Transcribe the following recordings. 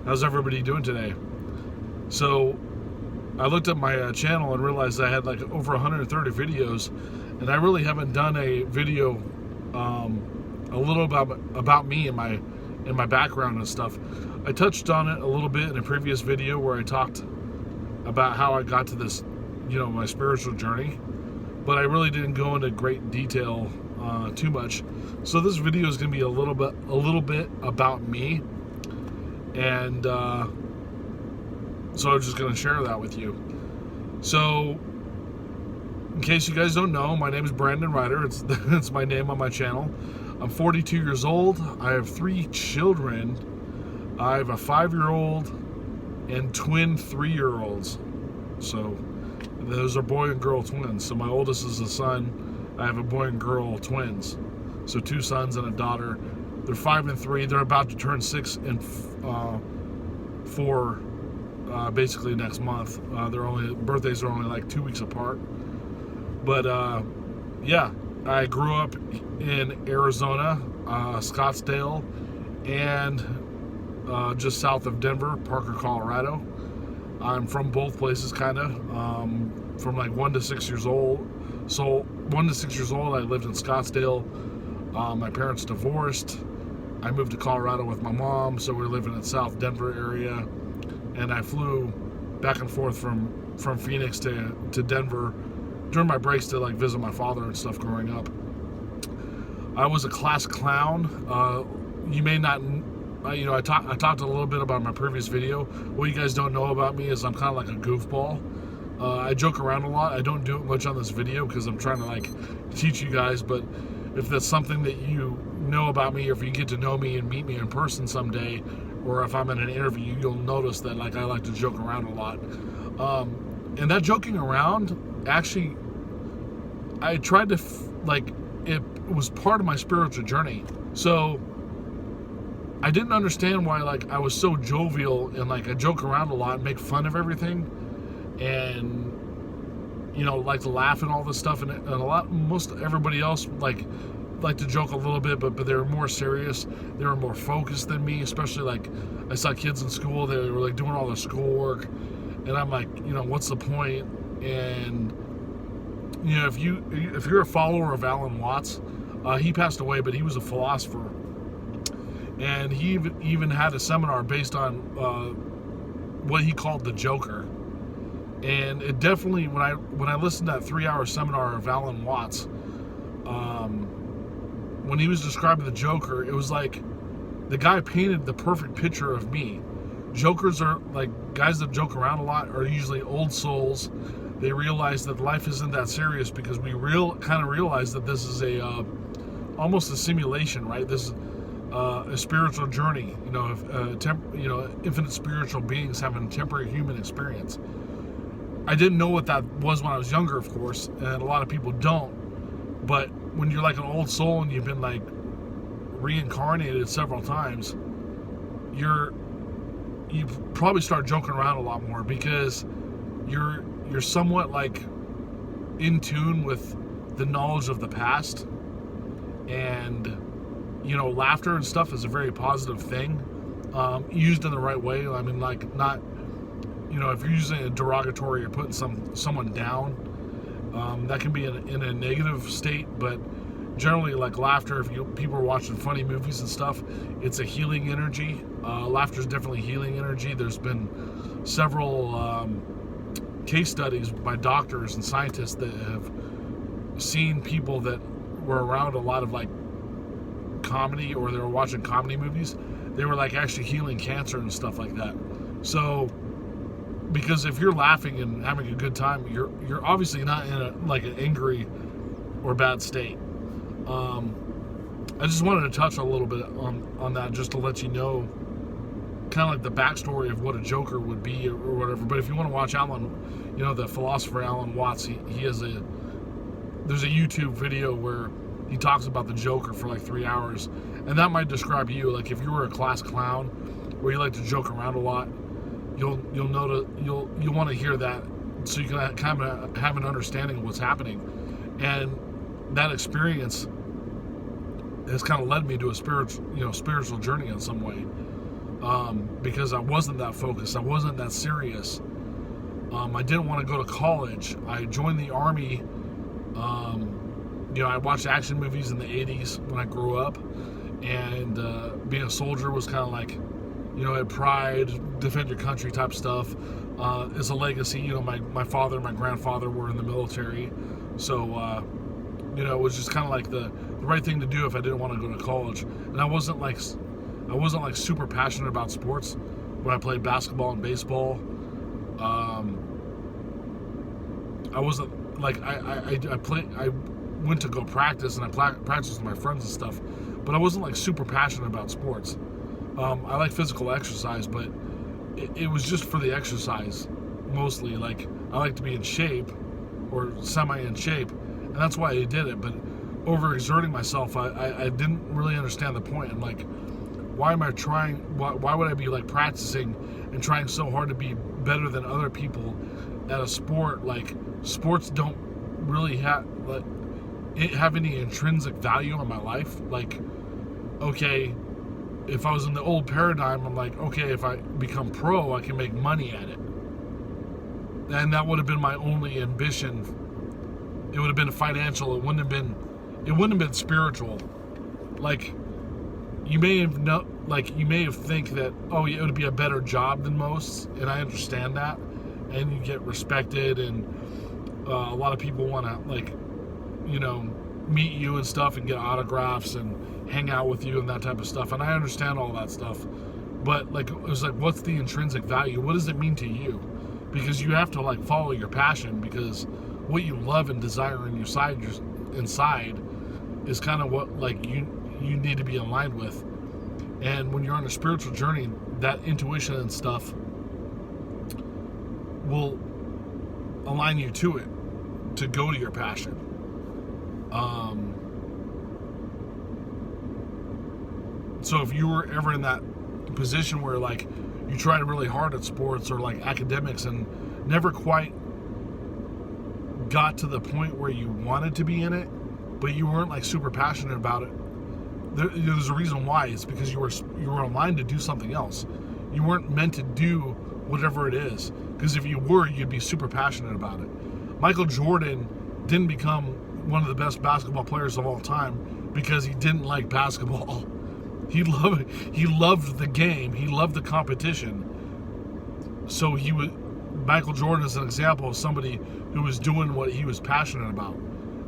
How's everybody doing today? So, I looked at my channel and realized I had like over 130 videos, and I really haven't done a video a little about me and my background and stuff. I touched on it a little bit in a previous video where I talked about how I got to this, my spiritual journey, but I really didn't go into great detail too much. So this video is going to be a little bit about me, and so I'm just going to share that with you. So, in case you guys don't know, my name is Brandon Ryder. It's my name on my channel. I'm 42 years old. I have 3 children. I have a 5-year-old and twin 3-year-olds. So, those are boy and girl twins. So my oldest is a son. I have a boy and girl twins. So 2 sons and a daughter. They're 5 and 3. They're about to turn 6 and 4. Basically next month. Their birthdays are only like 2 weeks apart. But yeah, I grew up in Arizona, Scottsdale, and just south of Denver, Parker, Colorado. I'm from both places, kind of. From like 1 to 6 years old. So 1 to 6 years old, I lived in Scottsdale. My parents divorced. I moved to Colorado with my mom, so we're living in South Denver area. And I flew back and forth from Phoenix to Denver during my breaks to like visit my father and stuff growing up. I was a class clown. You may not, I talked a little bit about my previous video. What you guys don't know about me is I'm kind of like a goofball. I joke around a lot. I don't do it much on this video because I'm trying to like teach you guys. But if that's something that you know about me, or if you get to know me and meet me in person someday, or if I'm in an interview, you'll notice that like I like to joke around a lot. And that joking around, actually, I tried to, it was part of my spiritual journey. So I didn't understand why like I was so jovial and like I joke around a lot and make fun of everything, and like to laugh and all this stuff, and most everybody else like to joke a little bit, but they were more serious. They were more focused than me, especially like I saw kids in school. They were like doing all their schoolwork, and I'm like, what's the point? And if you're a follower of Alan Watts, he passed away, but he was a philosopher, and he even had a seminar based on what he called the Joker. And it definitely, when I listened to that 3-hour seminar of Alan Watts, when he was describing the Joker, it was like the guy painted the perfect picture of me. Jokers are like guys that joke around a lot are usually old souls. They realize that life isn't that serious because we kind of realize that this is almost a simulation, right? This is a spiritual journey. Infinite spiritual beings having a temporary human experience. I didn't know what that was when I was younger, of course, and a lot of people don't. But when you're like an old soul and you've been like reincarnated several times, you probably start joking around a lot more because you're somewhat like in tune with the knowledge of the past, and laughter and stuff is a very positive thing, used in the right way. I mean, like, not, if you're using a derogatory or putting someone down, that can be in a negative state. But generally, like laughter, if people are watching funny movies and stuff, it's a healing energy. Laughter is definitely healing energy. There's been several case studies by doctors and scientists that have seen people that were around a lot of like comedy, or they were watching comedy movies. They were like actually healing cancer and stuff like that. So, because if you're laughing and having a good time, you're obviously not in an angry or bad state. I just wanted to touch a little bit on that, just to let you know kind of like the backstory of what a Joker would be or whatever. But if you want to watch Alan, the philosopher Alan Watts, there's a YouTube video where he talks about the Joker for like 3 hours, and that might describe you. Like if you were a class clown where you like to joke around a lot, you'll want to hear that, so you can kind of have an understanding of what's happening. And that experience has kind of led me to a spiritual journey in some way. because I wasn't that focused. I wasn't that serious. I didn't want to go to college. I joined the Army. I watched action movies in the 80s when I grew up, and being a soldier was kind of like, at pride, defend your country type stuff. It's a legacy. My father and my grandfather were in the military, so it was just kind of like the right thing to do if I didn't want to go to college. And I wasn't like super passionate about sports when I played basketball and baseball. I wasn't like I went to go practice, and I practiced with my friends and stuff, but I wasn't like super passionate about sports. I like physical exercise, but it was just for the exercise mostly. Like, I like to be in shape, or semi in shape, and that's why I did it. But overexerting myself, I didn't really understand the point. I'm like, why am I trying? Why would I be like practicing and trying so hard to be better than other people at a sport? Like, sports don't really have any intrinsic value in my life. Like, okay, if I was in the old paradigm, I'm like, okay, if I become pro, I can make money at it. And that would have been my only ambition. It would have been financial. It wouldn't have been spiritual. Like, you may have think that, it would be a better job than most, and I understand that. And you get respected, and a lot of people want to, meet you and stuff and get autographs and hang out with you and that type of stuff. And I understand all that stuff. But, it was like, what's the intrinsic value? What does it mean to you? Because you have to, follow your passion, because what you love and desire inside is kind of what, you need to be aligned with. And when you're on a spiritual journey, that intuition and stuff will align you to it, to go to your passion. So if you were ever in that position where you tried really hard at sports or academics and never quite got to the point where you wanted to be in it, but you weren't super passionate about it, there's a reason why. It's because you were aligned to do something else. You weren't meant to do whatever it is, because if you were, you'd be super passionate about it. Michael Jordan didn't become one of the best basketball players of all time because he didn't like basketball. He loved the game. He loved the competition. So Michael Jordan is an example of somebody who was doing what he was passionate about.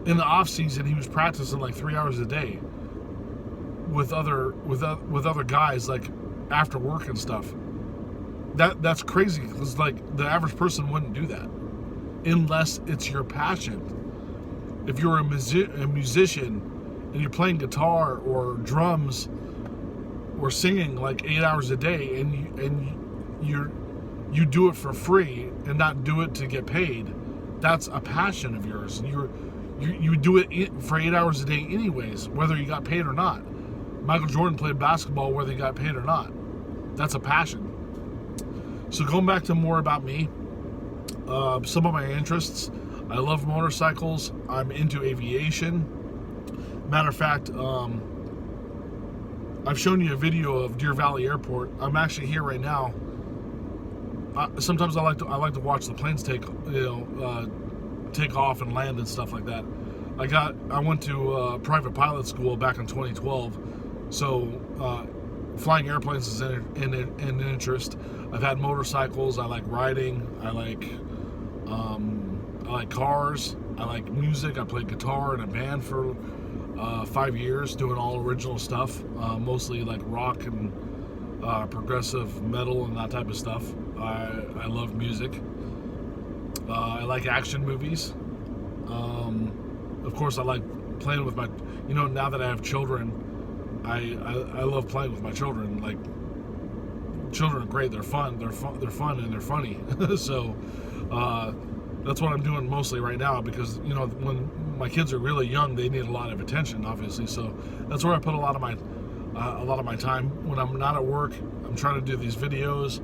In the off season, he was practicing 3 hours a day with other guys, after work and stuff. That's crazy, because the average person wouldn't do that unless it's your passion. If you're a musician and you're playing guitar or drums or singing 8 hours a day, and you do it for free and not do it to get paid, that's a passion of yours. You do it for 8 hours a day anyways, whether you got paid or not. Michael Jordan played basketball whether he got paid or not. That's a passion. So going back to more about me, some of my interests: I love motorcycles. I'm into aviation. Matter of fact, I've shown you a video of Deer Valley Airport. I'm actually here right now. Sometimes I like to watch the planes take off and land and stuff like that. I went to private pilot school back in 2012, so flying airplanes is an interest. I've had motorcycles. I like riding. I like cars. I like music. I played guitar in a band for 5 years, doing all original stuff, mostly rock and progressive metal and that type of stuff. I love music. I like action movies. Of course, I like playing with my, now that I have children, I love playing with my children. Children are great. They're fun. They're fun and they're funny. So that's what I'm doing mostly right now, because when my kids are really young, they need a lot of attention, obviously. So that's where I put a lot of my time. When I'm not at work, I'm trying to do these videos.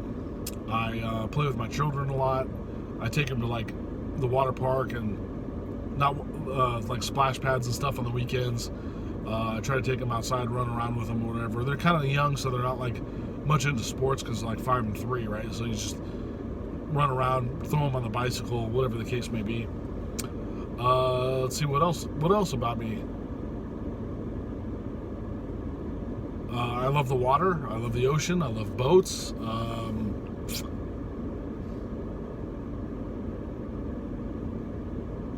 I play with my children a lot. I take them to the water park and not splash pads and stuff on the weekends. I try to take them outside, run around with them or whatever. They're kind of young, so they're not much into sports because like 5 and 3, right? So you just run around, throw them on the bicycle, whatever the case may be. Let's see what else about me. I love the water. I love the ocean. I love boats.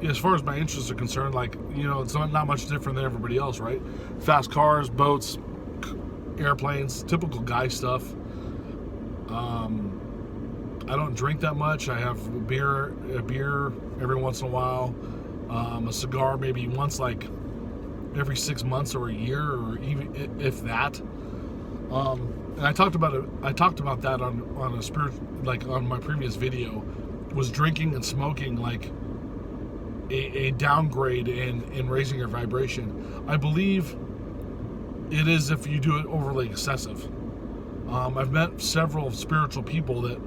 As far as my interests are concerned, like, it's not much different than everybody else, right? Fast cars, boats, airplanes, typical guy stuff. I don't drink that much. I have a beer every once in a while. A cigar maybe once, like every 6 months or a year, or even if that. And I talked about that on a spirit, like on my previous video, was drinking and smoking like a downgrade in raising your vibration. I believe it is if you do it overly excessive. I've met several spiritual people that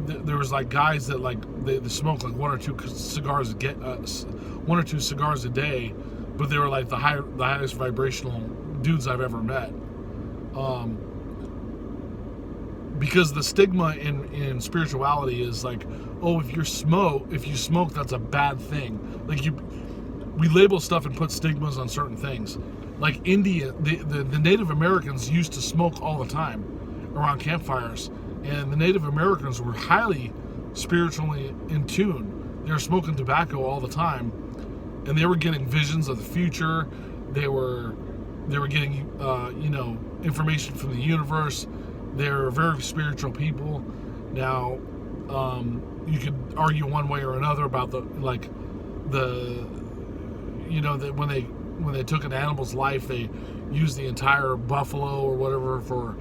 there was like guys that like they smoke like one or two cigars a day, but they were like the highest vibrational dudes I've ever met. Because the stigma in spirituality is like, oh, if you smoke, that's a bad thing. Like we label stuff and put stigmas on certain things. Like India, the Native Americans used to smoke all the time around campfires, and the Native Americans were highly spiritually in tune. They were smoking tobacco all the time, and they were getting visions of the future. They were getting information from the universe. They're very spiritual people. Now, you could argue one way or another about that when they took an animal's life, they used the entire buffalo or whatever for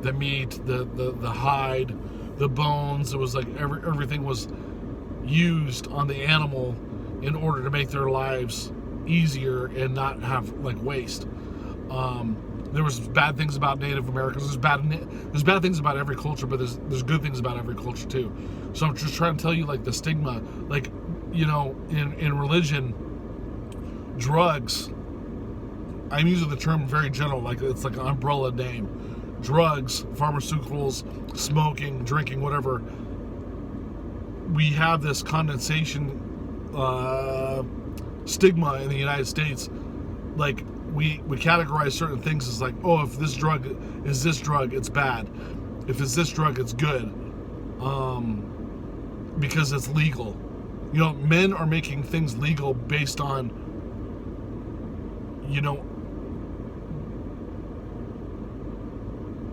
the meat, the hide, the bones. It was like everything was used on the animal in order to make their lives easier and not have like waste. There was bad things about Native Americans. There's bad things about every culture, but there's good things about every culture too. So I'm just trying to tell you, like, the stigma, like, in religion, drugs. I'm using the term very general, like it's like an umbrella name. Drugs, pharmaceuticals, smoking, drinking, whatever. We have this condensation stigma in the United States, like. We categorize certain things as like, oh, if this drug is this drug, it's bad. If it's this drug, it's good. Because it's legal. Men are making things legal based on,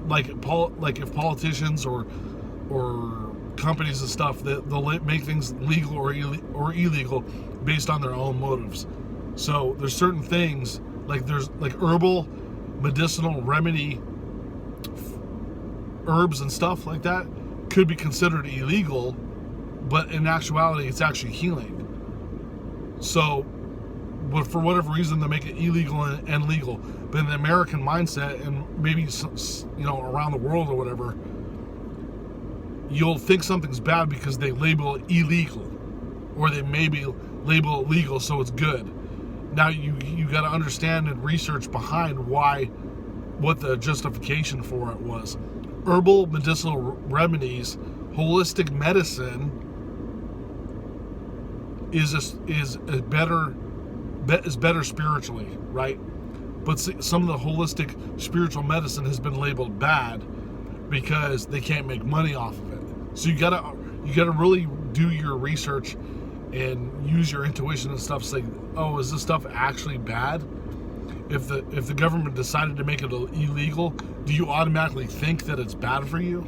like if politicians or companies and stuff, they'll make things legal or illegal based on their own motives. So there's certain things. Like there's like herbal, medicinal remedy, herbs and stuff like that could be considered illegal, but in actuality, it's actually healing. So, but for whatever reason, they make it illegal and legal. But in the American mindset, and maybe around the world or whatever, you'll think something's bad because they label it illegal, or they maybe label it legal, so it's good. Now you got to understand and research behind what the justification for it was. Herbal medicinal remedies, holistic medicine is better spiritually, right? But some of the holistic spiritual medicine has been labeled bad because they can't make money off of it. So you gotta really do your research and use your intuition and stuff. Say, oh, is this stuff actually bad? If the government decided to make it illegal, do you automatically think that it's bad for you?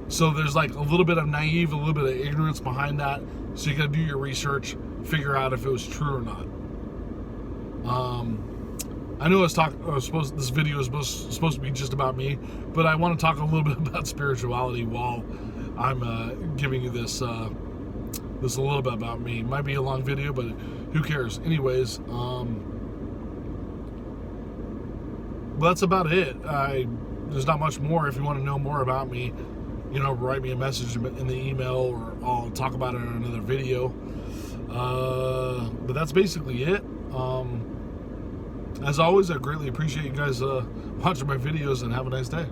So there's like a little bit of naive, a little bit of ignorance behind that. So you got to do your research, figure out if it was true or not. I know this video is supposed to be just about me, but I want to talk a little bit about spirituality while I'm giving you this. This a little bit about me. It might be a long video, but who cares? Anyways, that's about it. There's not much more. If you want to know more about me, write me a message in the email, or I'll talk about it in another video. But that's basically it. As always, I greatly appreciate you guys watching my videos, and have a nice day.